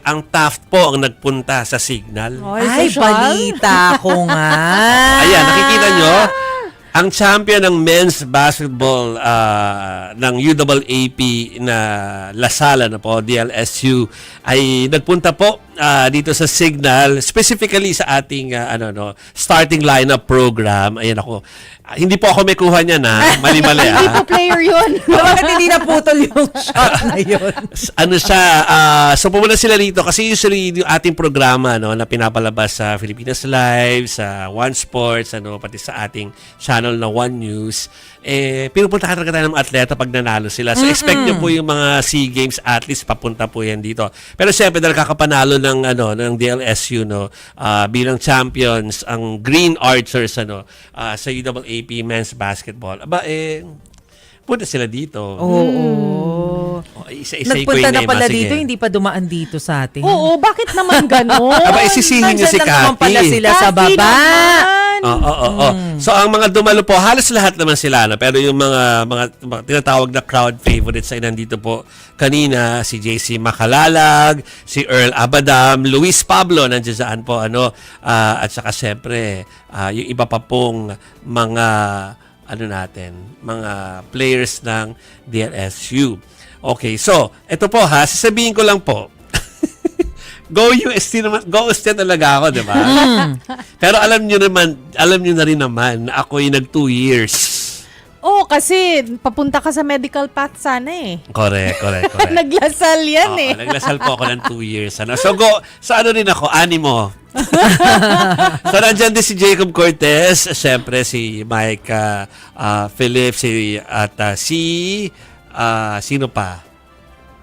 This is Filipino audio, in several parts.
ang Taft po ang nagpunta sa Signal. Ay, social? balita ko nga. Ayan, nakikita nyo, ang champion ng men's basketball ng UAAP na Lasala na po, DLSU, ay nagpunta po dito sa Signal, specifically sa ating starting lineup program. Ayan ako. Hindi po ako may kuha niya na. Mali-mali Hindi po player yun. Bakit hindi naputol yung shot na yun? Ano siya, so pumunta sila dito kasi usually yung ating programa na pinapalabas sa Filipinas Live, sa One Sports, pati sa ating channel na One News, pinupunta ka talaga tayo ng atleta pag nanalo sila. So expect nyo po yung mga SEA Games athletes papunta po yan dito. Pero siyempre dahil kakapanalo ng DLSU bilang champions ang Green Archers sa UAAP men's basketball. Punta sila dito. Oo. Isa-isay ko Nagpunta yun na pala sige. dito, hindi pa dumaan dito sa atin. Oo, bakit naman gano'n? Isisihin niyo si Nandyan lang naman Cathy. pala sila sa Cathy baba. naman. Oo. So ang mga dumalo po, halos lahat naman sila, pero yung mga tinatawag na crowd favorites ay nandito po kanina, si JC Makalalag, si Earl Abadam, Luis Pablo nandiyan saan po at saka siyempre yung iba pa pong mga mga players ng DLSU. Okay, so ito po sasabihin ko lang po. Go UST naman, go UST talaga ako, di ba? Pero alam nyo na rin naman na ako'y nag 2 years. Oo, kasi papunta ka sa medical path sana eh. Correct. Naglasal yan eh. Naglasal po ako ng 2 years. So rin ako, animo. So nandyan din si Jacob Cortez, syempre si Mike Philip, sino pa?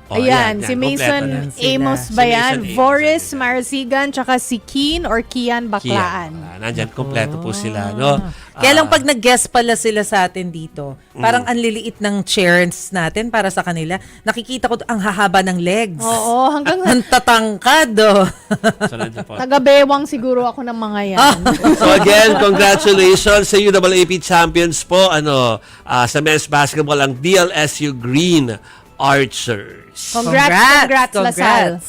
Ayan, si kompleto Mason na. Amos Si ba yan? Mason Amos, Boris nandyan. Marasigan, tsaka si Kian or Kian Baklaan. Nandyan, kompleto po sila, no? Kaya lang pag nag-guest pala sila sa atin dito, parang ang liliit ng chairs natin para sa kanila. Nakikita ko ang hahaba ng legs. Oo, hanggang Ang tatangkad, oh. So, nandyan po. taga-bewang siguro ako ng mga yan. So again, congratulations sa UAAP champions po sa men's basketball ang DLSU Green Archers. Congrats, Lasal.